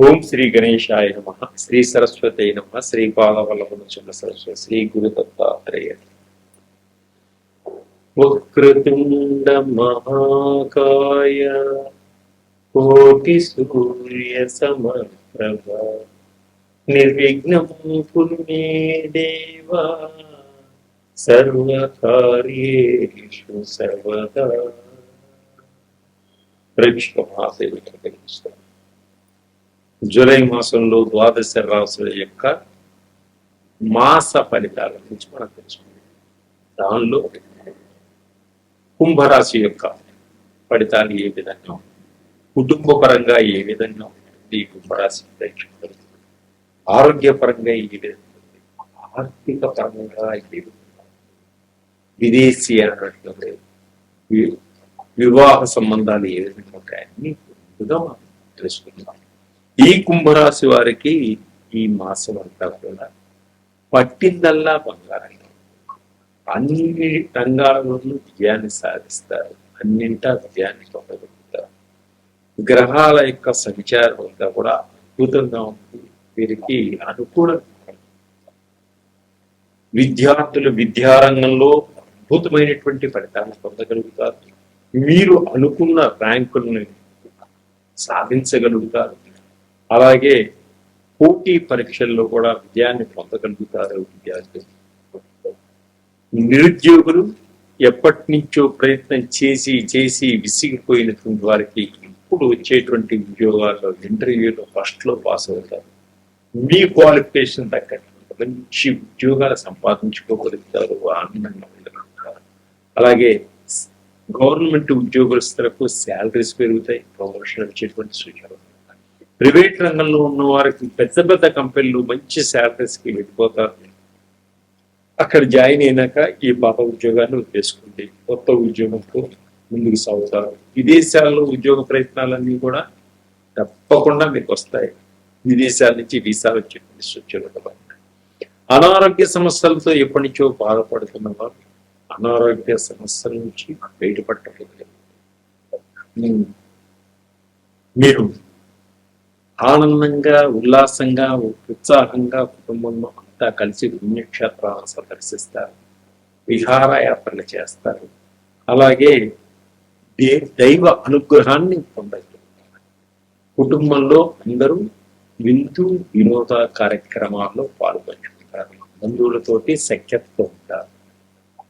ఓం శ్రీ గణేశాయ నమ. శ్రీ సరస్వతి నమ. శ్రీపాదవల్లభ సరస్వతి. శ్రీ గురు దత్తాత్రేయ. వక్రతుండ మహాకాయ కోటి సూర్య సమప్రభ నిర్విఘ్నం కురు మే దేవా సర్వకార్యేషు సర్వదా. ప్రేక్షక మహాసేవికలు కలిగిస్తారు. జూలై మాసంలో ద్వాదశ రాశుల యొక్క మాస ఫలితాల గురించి మనం తెలుసుకుందాం. దానిలో కుంభరాశి యొక్క ఫలితాలు ఏ విధంగా, కుటుంబ పరంగా ఏ విధంగా ఉంటుంది, కుంభరాశి ప్రేక్షకులు ఆరోగ్యపరంగా ఏ విధంగా, ఆర్థిక పరంగా ఏ విధంగా, విదేశీ అన్నట్టు వివాహ సంబంధాలు ఏ విధంగా ఉంటాయని ముందుగా మనం తెలుసుకుందాం. ఈ కుంభరాశి వారికి ఈ మాసం అంతా కూడా పట్టిందల్లా బంగారం. అన్ని రంగాలలోనూ విజయాన్ని సాధిస్తారు, అన్నింటా విజయాన్ని పొందగలుగుతారు. గ్రహాల యొక్క సంచారం అంతా కూడా అద్భుతంగా ఉంది. వీరికి అనుకూలంగా విద్యార్థులు విద్యారంగంలో అద్భుతమైనటువంటి ఫలితాలను పొందగలుగుతారు. మీరు అనుకున్న ర్యాంకులను సాధించగలుగుతారు. అలాగే పోటీ పరీక్షల్లో కూడా విజయాన్ని పొందగలుగుతారు విద్యార్థులు. నిరుద్యోగులు ఎప్పటి నుంచో ప్రయత్నం చేసి చేసి విసిగిపోయినటువంటి వారికి ఇప్పుడు వచ్చేటువంటి ఉద్యోగాల్లో ఇంటర్వ్యూలో ఫస్ట్ లో పాస్ అవుతారు. మీ క్వాలిఫికేషన్ తగ్గట్టు మంచి ఉద్యోగాలు సంపాదించుకోగలుగుతారు, ఆనందంగా ఉండగలుగుతారు. అలాగే గవర్నమెంట్ ఉద్యోగస్తులకు శాలరీస్ పెరుగుతాయి, ప్రమోషన్ వచ్చేటువంటి సూచనలు. ప్రైవేట్ రంగంలో ఉన్న వారికి పెద్ద పెద్ద కంపెనీలు మంచి శాలరీస్ కి వెళ్ళిపోతారు. అక్కడ జాయిన్ అయినాక ఈ పాత ఉద్యోగాన్ని వదిలేసుకుంది, కొత్త ఉద్యోగంతో ముందుకు సాగుతారు. విదేశాల్లో ఉద్యోగ ప్రయత్నాలన్నీ కూడా తప్పకుండా మీకు వస్తాయి. విదేశాల నుంచి వీసాలు వచ్చేటువంటి సూచనలు. అనారోగ్య సమస్యలతో ఎప్పటి నుంచో బాధపడుతున్న వారు అనారోగ్య సమస్యల నుంచి బయటపడలేదు. మీరు ఆనందంగా, ఉల్లాసంగా, ఉత్సాహంగా కుటుంబంలో అంతా కలిసి పుణ్యక్షేత్రాలను సందర్శిస్తారు, విహారయాత్రలు చేస్తారు. అలాగే దైవ అనుగ్రహాన్ని పొందగలుగుతారు. కుటుంబంలో అందరూ విందు వినోద కార్యక్రమాల్లో పాల్పంచుకుంటారు. బంధువులతోటి సఖ్యతతో ఉంటారు.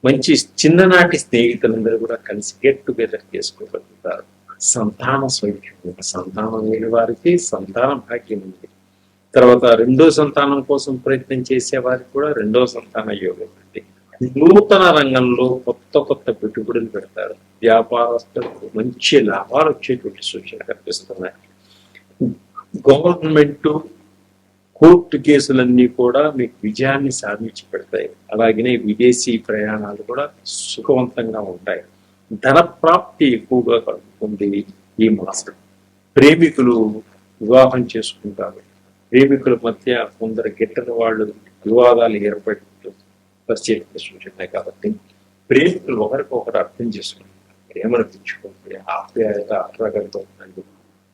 మంచి చిన్ననాటి స్నేహితులందరూ కూడా కలిసి గెట్ టుగెదర్ చేసుకోగలుగుతారు. సంతాన సౌఖ్యం, సంతానం లేని వారికి సంతాన భాగ్యం ఉంది. తర్వాత రెండో సంతానం కోసం ప్రయత్నం చేసే వారికి కూడా రెండో సంతాన యోగం ఉంది. నూతన రంగంలో కొత్త కొత్త పెట్టుబడులు పెడతారు. వ్యాపారస్తులకు మంచి లాభాలు వచ్చేటువంటి సూచన కనిపిస్తున్నాయి. గవర్నమెంట్ కోర్టు కేసులన్నీ కూడా మీకు విజయాన్ని సాధించి పెడతాయి. అలాగనే విదేశీ ప్రయాణాలు కూడా సుఖవంతంగా ఉంటాయి. ధన ప్రాప్తి ఎక్కువగా కలుగుతుంది ఈ మాసం. ప్రేమికులు వివాహం చేసుకుంటారు. ప్రేమికుల మధ్య కొందరు గిట్టని వాళ్ళు వివాదాలు ఏర్పడి వచ్చేటువంటి సూచన. కాబట్టి ప్రేమికులు ఒకరికొకరు అర్థం చేసుకుంటారు, ప్రేమను పెంచుకుంటే ఆప్యాయత అప్రగతితో ఉండండి.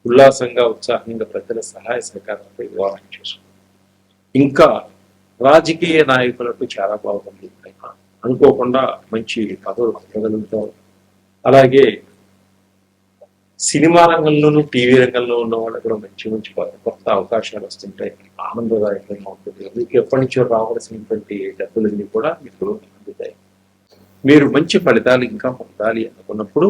ఉల్లాసంగా, ఉత్సాహంగా ప్రజల సహాయ సహకారంపై వివాహం చేసుకుంటారు. ఇంకా రాజకీయ నాయకులకు చాలా బాగుంది. అనుకోకుండా మంచి పదవులు పొందగలుగుతారు. అలాగే సినిమా రంగంలోనూ టీవీ రంగంలో ఉన్న వాళ్ళకు కూడా మంచి మంచి కొత్త అవకాశాలు వస్తుంటాయి. ఆనందదాయకంగా ఉంటుంది. మీకు ఎప్పటి నుంచో రావాల్సినటువంటి డబ్బులన్నీ కూడా మీకు అందుతాయి. మీరు మంచి ఫలితాలు ఇంకా పొందాలి అనుకున్నప్పుడు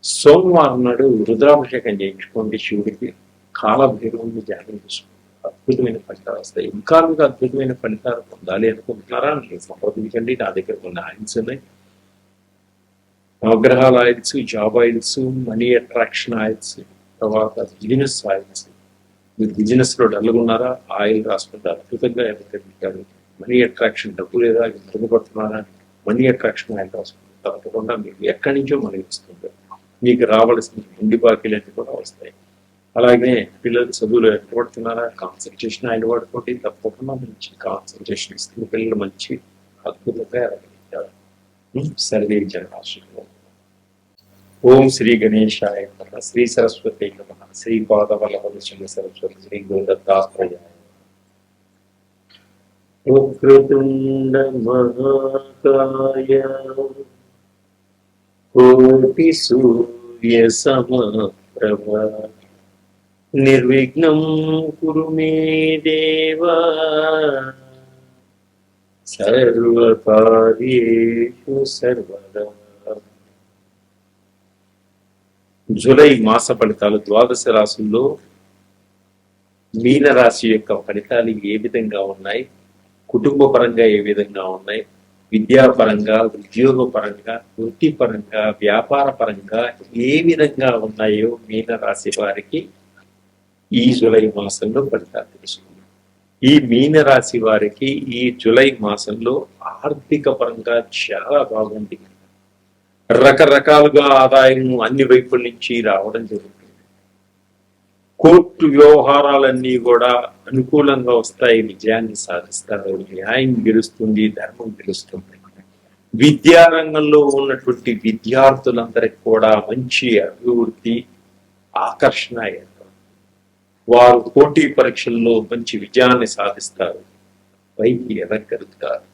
సోమవారం నాడు రుద్రాభిషేకం చేయించుకోండి శివుడికి. కాలభైరవుని ధ్యానం చేసుకోండి. అద్భుతమైన ఫలితాలు వస్తాయి. ఇంకా మీకు అద్భుతమైన ఫలితాలు పొందాలి అనుకుంటున్నారా? మీరు సంప్రదించండి. నా దగ్గర కొన్ని ఆయిల్స్ ఉన్నాయి. నవగ్రహాల oils, job oils, money attraction oils, తర్వాత బిజినెస్ ఆయిల్స్. మీరు బిజినెస్ లో డల్గా ఉన్నారా? ఆయిల్ రాసుకుంటే అద్భుతంగా ఎదుగుతారు. మనీ అట్రాక్షన్, డబ్బు లేదా మెరుగుపడుతున్నారా? మనీ అట్రాక్షన్ ఆయిల్ రాసుకుంటే తప్పకుండా మీకు ఎక్కడి నుంచో మనీ వస్తుంది. మీకు రావాల్సిన ఇండి బాకీలన్నీ కూడా వస్తాయి. అలాగే పిల్లలు చదువులు ఎక్కబడుతున్నారా? కాన్సన్ట్రేషన్ ఆయిల్ వాడుకోండి. తప్పకుండా మంచి కాన్సన్ట్రేషన్ ఇస్తుంది. పిల్లలు మంచి అద్భుతంగా ఎరగలుగుతారు. సర్వే జనాశులు. ఓం శ్రీ గణేశాయ నమః, శ్రీ సరస్వతి నమః, శ్రీ పాదవల్లభ నృసింహ సరస్వతి, శ్రీ గురుదత్తాత్రేయాయ. వక్రతుండ మహాకాయ కోటి సూర్య సమప్రభ నిర్విఘ్నం కురు మే దేవా సర్వకార్యేషు సర్వదా. జూలై మాస ఫలితాలు ద్వాదశ రాశుల్లో మీన రాశి యొక్క ఫలితాలు ఏ విధంగా ఉన్నాయి, కుటుంబ పరంగా ఏ విధంగా ఉన్నాయి, విద్యాపరంగా, ఉద్యోగ పరంగా, వృత్తిపరంగా, వ్యాపార పరంగా ఏ విధంగా ఉన్నాయో మీన రాశి వారికి ఈ జూలై మాసంలో ఫలితాలు తెలుసుకున్నాం. ఈ మీన రాశి వారికి ఈ జూలై మాసంలో ఆర్థిక పరంగా చాలా బాగుంది. రకరకాలుగా ఆదాయం అన్ని వైపుల నుంచి రావడం జరుగుతుంది. కోర్టు వ్యవహారాలన్నీ కూడా అనుకూలంగా వస్తాయి, విజయాన్ని సాధిస్తారు, న్యాయం గెలుస్తుంది, ధర్మం గెలుస్తుంది. విద్యారంగంలో ఉన్నటువంటి విద్యార్థులందరికీ కూడా మంచి అభివృద్ధి, ఆకర్షణ ఏర్పడుతుంది. వారు పోటీ పరీక్షల్లో మంచి విజయాన్ని సాధిస్తారు, పైకి ఎదగలుగుతారు.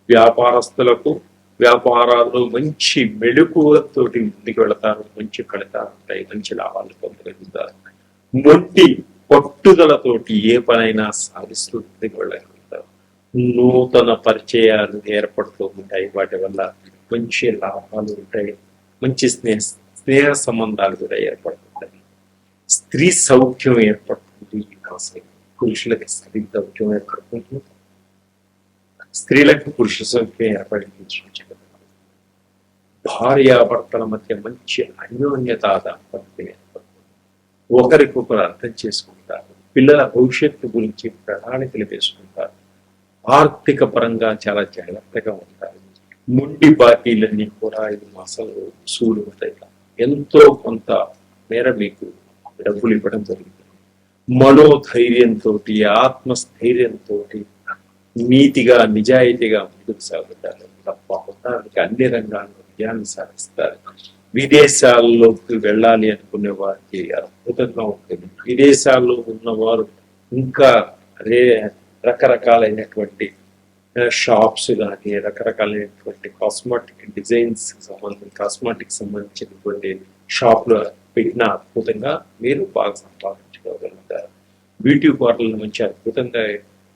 వ్యాపారస్తులకు వ్యాపారాల్లో మంచి మెళుకువతోటి ముందుకు వెళతారు, మంచి ఫలితాలు ఉంటాయి, మంచి లాభాలు పొందగలుగుతారు. మొండి పట్టుదలతోటి ఏ పనైనా సాధిస్తూ ముందుకు వెళ్ళగలుగుతారు. నూతన పరిచయాలు ఏర్పడుతూ ఉంటాయి, వాటి వల్ల మంచి లాభాలు ఉంటాయి, మంచి స్నేహ సంబంధాలు కూడా ఏర్పడుతుంటాయి. స్త్రీ సౌఖ్యం ఏర్పడుతుంది ఈ మాసం. పురుషులకి స్త్రీ సౌఖ్యం ఏర్పడుతుంది, స్త్రీలకు పురుష సౌఖ్యం ఏర్పడింది. భార్యాభర్తల మధ్య మంచి అన్యోన్యత దాంపత్యం ఏర్పడుతుంది. ఒకరికొకరు అర్థం చేసుకుంటారు, పిల్లల భవిష్యత్తు గురించి ప్రణాళికలు వేసుకుంటారు, ఆర్థిక పరంగా చాలా జాగ్రత్తగా ఉంటారు. ముండి బాకీలన్నీ కూడా ఈ మాసంలో వసూలు అవుతాయి. ఎంతో కొంత మేర మీకు డబ్బులు ఇవ్వడం జరుగుతుంది. మనోధైర్యంతో, ఆత్మస్థైర్యంతో నీతిగా, నిజాయితీగా ముందుకు సాగుతారు. తప్పకుండా అన్ని రంగాల్లో విజయాన్ని సాధిస్తారు. విదేశాల్లోకి వెళ్ళాలి అనుకునే వారికి అద్భుతంగా ఉంటుంది. విదేశాల్లో ఉన్నవారు ఇంకా రకరకాలైనటువంటి షాప్స్ కానీ, రకరకాలైనటువంటి కాస్మెటిక్ డిజైన్స్ కాస్మెటిక్ సంబంధించినటువంటి షాప్లు పెట్టిన అద్భుతంగా మీరు బాగా సంపాదించుకోగలుగుతారు. బ్యూటీ పార్లర్లు మంచి అద్భుతంగా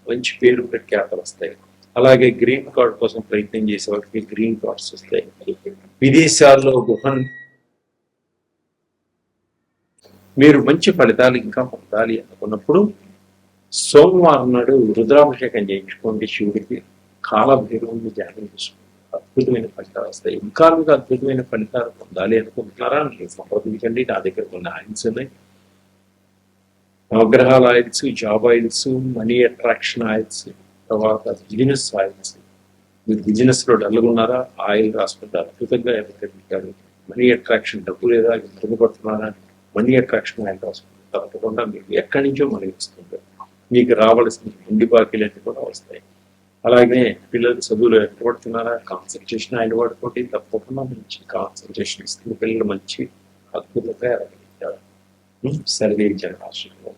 మంచి పేరు ప్రఖ్యాతలు వస్తాయి. అలాగే గ్రీన్ కార్డ్ కోసం ప్రయత్నం చేసే వారికి గ్రీన్ కార్డ్స్ వస్తాయి. విదేశాల్లో మీరు మంచి ఫలితాలు ఇంకా పొందాలి అనుకున్నప్పుడు సోమవారం నాడు రుద్రాభిషేకం చేయించుకోండి శివుడికి. కాలభైరవుని ధ్యానం చేసుకోండి, అద్భుతమైన ఫలితాలు వస్తాయి. ఇంకా మీకు అద్భుతమైన ఫలితాలు పొందాలి అనుకుంటున్నారా? మీరు సంప్రదించండి, నా దగ్గర కొన్ని ఆయిల్స్ ఉన్నాయి. నవగ్రహాల oils, job oils, money attraction oils, తర్వాత బిజినెస్ ఆయిల్స్. మీరు బిజినెస్ లో డల్గా ఉన్నారా? ఆయిల్ రాసుకుంటే అద్భుతంగా ఎదగలుగుతారు. మనీ అట్రాక్షన్, డబ్బు లేదా ఇబ్బంది పడుతున్నారా? మనీ అట్రాక్షన్ ఆయిల్ రాసుకుంటే తప్పకుండా మీకు ఎక్కడి నుంచో మనీ వస్తుంది. మీకు రావాల్సిన ముండి బాకీలన్నీ కూడా వస్తాయి. అలాగే పిల్లలు చదువులు ఎక్కబడుతున్నారా? కాన్సన్ట్రేషన్ ఆయిల్ వాడుకోండి, తప్పకుండా మంచి కాన్సన్ట్రేషన్ ఇస్తుంది. పిల్లలు మంచి అద్భుతంగా ఎదగలుగుతారు. సర్వే జనాశయంలో